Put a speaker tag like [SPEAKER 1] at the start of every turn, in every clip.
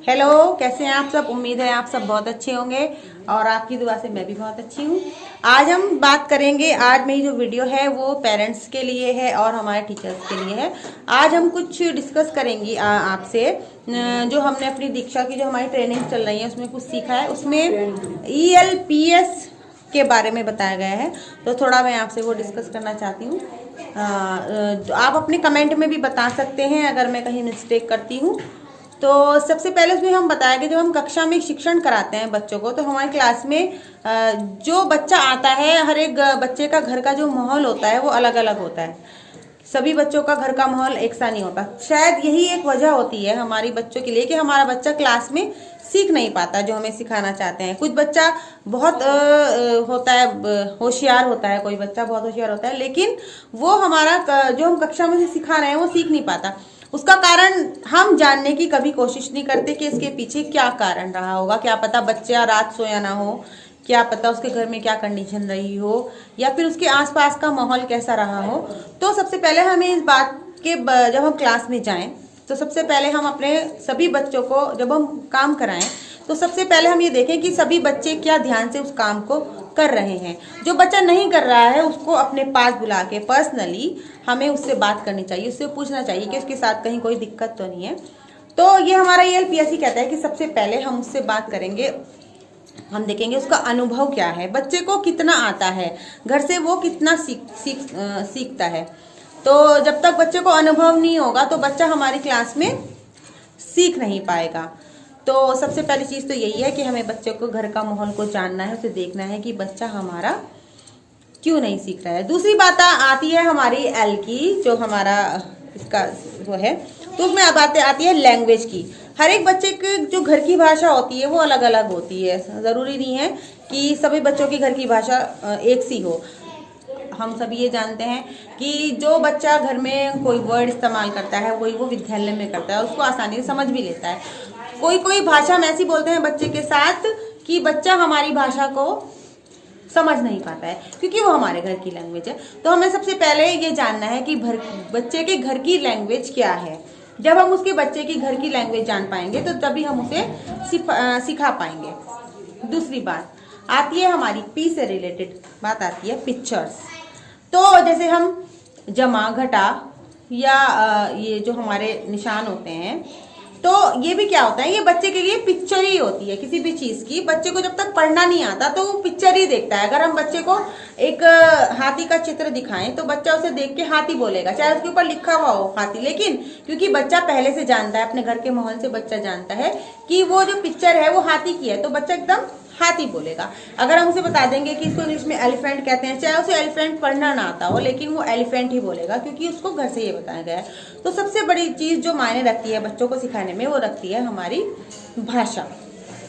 [SPEAKER 1] Hello, कैसे हैं आप सब। उम्मीद है आप सब बहुत अच्छे होंगे और आपकी दुआ से मैं भी बहुत अच्छी हूँ। आज हम बात करेंगे, आज मेरी जो वीडियो है वो पेरेंट्स के लिए है और हमारे टीचर्स के लिए है। आज हम कुछ डिस्कस करेंगे आपसे, जो हमने अपनी दीक्षा की जो हमारी ट्रेनिंग चल रही है उसमें कुछ सीखा है। उसमें ELPS के बारे में बताया गया है, तो थोड़ा मैं आपसे वो डिस्कस करना चाहती हूँ। आप अपने कमेंट में भी बता सकते हैं अगर मैं कहीं मिस्टेक करती हूँ। तो सबसे पहले उसमें हम बताया कि जब हम कक्षा में शिक्षण कराते हैं बच्चों को, तो हमारी क्लास में जो बच्चा आता है, हर एक बच्चे का घर का जो माहौल होता है वो अलग अलग होता है। सभी बच्चों का घर का माहौल एक सा नहीं होता। शायद यही एक वजह होती है हमारी बच्चों के लिए कि हमारा बच्चा क्लास में सीख नहीं पाता जो हमें सिखाना चाहते हैं। कुछ बच्चा बहुत होता है, होशियार होता है, कोई बच्चा बहुत होशियार होता है, लेकिन वो हमारा जो हम कक्षा में से सिखा रहे हैं वो सीख नहीं पाता। उसका कारण हम जानने की कभी कोशिश नहीं करते कि इसके पीछे क्या कारण रहा होगा। क्या पता बच्चा रात सोया ना हो, क्या पता उसके घर में क्या कंडीशन रही हो, या फिर उसके आसपास का माहौल कैसा रहा हो। तो सबसे पहले हमें इस बात के जब हम क्लास में जाएं, तो सबसे पहले हम अपने सभी बच्चों को जब हम काम कराएं, तो सबसे पहले हम ये देखें कि सभी बच्चे क्या ध्यान से उस काम को कर रहे हैं। जो बच्चा नहीं कर रहा है उसको अपने पास बुला के पर्सनली हमें उससे बात करनी चाहिए, उससे पूछना चाहिए कि उसके साथ कहीं कोई दिक्कत तो नहीं है। तो ये हमारा ELPS ही कहता है कि सबसे पहले हम उससे बात करेंगे, हम देखेंगे उसका अनुभव क्या है, बच्चे को कितना आता है, घर से वो कितना सीखता है। तो जब तक बच्चे को अनुभव नहीं होगा तो बच्चा हमारी क्लास में सीख नहीं पाएगा। तो सबसे पहली चीज़ तो यही है कि हमें बच्चे को घर का माहौल को जानना है, उसे देखना है कि बच्चा हमारा क्यों नहीं सीख रहा है। दूसरी बात आती है हमारी L की, जो हमारा इसका वो है, तो उसमें बातें आती है लैंग्वेज की। हर एक बच्चे की जो घर की भाषा होती है वो अलग अलग होती है। ज़रूरी नहीं है कि सभी बच्चों की घर की भाषा एक सी हो। हम सभी ये जानते हैं कि जो बच्चा घर में कोई वर्ड इस्तेमाल करता है वही वो विद्यालय में करता है, उसको आसानी से समझ भी लेता है। कोई कोई भाषा हम ऐसी बोलते हैं बच्चे के साथ कि बच्चा हमारी भाषा को समझ नहीं पाता है, क्योंकि वो हमारे घर की लैंग्वेज है। तो हमें सबसे पहले ये जानना है कि बच्चे के घर की लैंग्वेज क्या है। जब हम उसके बच्चे की घर की लैंग्वेज जान पाएंगे तो तभी हम उसे सिखा पाएंगे। दूसरी बात आती है हमारी P से रिलेटेड बात आती है पिक्चर्स। तो जैसे हम जमा घटा या ये जो हमारे निशान होते हैं, तो ये भी क्या होता है, ये बच्चे के लिए पिक्चर ही होती है किसी भी चीज की। बच्चे को जब तक पढ़ना नहीं आता तो वो पिक्चर ही देखता है। अगर हम बच्चे को एक हाथी का चित्र दिखाएं तो बच्चा उसे देख के हाथी बोलेगा, चाहे उसके ऊपर लिखा हुआ हो हाथी, लेकिन क्योंकि बच्चा पहले से जानता है, अपने घर के माहौल से बच्चा जानता है कि वो जो पिक्चर है वो हाथी की है, तो बच्चा एकदम हाथी बोलेगा। अगर हम उसे बता देंगे कि इसको इंग्लिश में एलिफेंट कहते हैं, चाहे उसे एलिफेंट पढ़ना ना आता हो, लेकिन वो एलिफेंट ही बोलेगा क्योंकि उसको घर से ये बताया गया है। तो सबसे बड़ी चीज जो मायने रखती है बच्चों को सिखाने में, वो रखती है हमारी भाषा।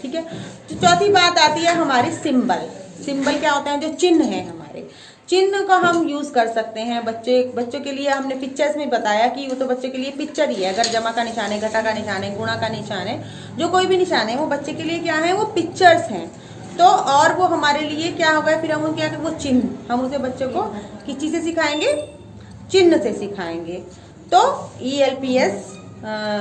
[SPEAKER 1] ठीक है। तो चौथी बात आती है हमारी सिंबल। सिंबल क्या होते हैं, जो चिन्ह है हमारे, चिन्ह का हम यूज कर सकते हैं बच्चों के लिए। हमने पिक्चर्स में बताया कि वो तो बच्चों के लिए पिक्चर ही है। अगर जमा का निशान है, घटा का निशान है, गुणा का निशान है, जो कोई भी निशान है वो बच्चे के लिए क्या है, वो पिक्चर्स हैं। तो और वो हमारे लिए क्या होगा, फिर हम क्या, वो चिन्ह, हम उसे बच्चों को किस चीज से सिखाएंगे, चिन्ह से सिखाएंगे। तो ELPS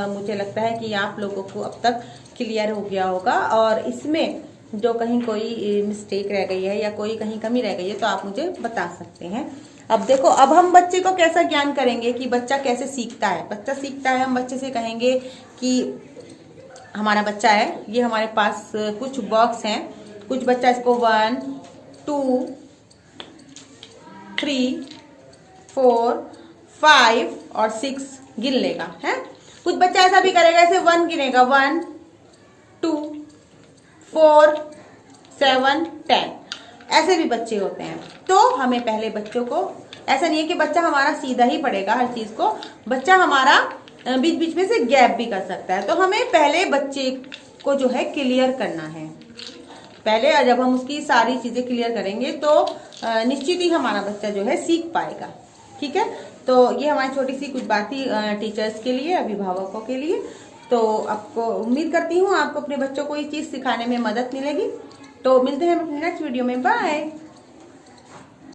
[SPEAKER 1] मुझे लगता है कि आप लोगों को अब तक क्लियर हो गया होगा, और इसमें जो कहीं कोई मिस्टेक रह गई है या कोई कहीं कमी रह गई है तो आप मुझे बता सकते हैं। अब देखो, अब हम बच्चे को कैसा ज्ञान करेंगे कि बच्चा कैसे सीखता है। बच्चा सीखता है, हम बच्चे से कहेंगे कि हमारा बच्चा है, ये हमारे पास कुछ बॉक्स हैं, कुछ बच्चा इसको 1 2 3 4 5 और 6 गिन लेगा है। कुछ बच्चा ऐसा भी करेगा, ऐसे 1 गिनेगा, 1 2 4 7 10, ऐसे भी बच्चे होते हैं। तो हमें पहले बच्चों को, ऐसा नहीं है कि बच्चा हमारा सीधा ही पढ़ेगा हर चीज को, बच्चा हमारा बीच बीच में से गैप भी कर सकता है। तो हमें पहले बच्चे को जो है क्लियर करना है। पहले जब हम उसकी सारी चीजें क्लियर करेंगे तो निश्चित ही हमारा बच्चा जो है सीख पाएगा। ठीक है। तो ये हमारी छोटी सी कुछ बातें टीचर्स के लिए, अभिभावकों के लिए। तो आपको उम्मीद करती हूँ आपको अपने बच्चों को ये चीज सिखाने में मदद मिलेगी। तो मिलते हैं अपने नेक्स्ट वीडियो में। बाय।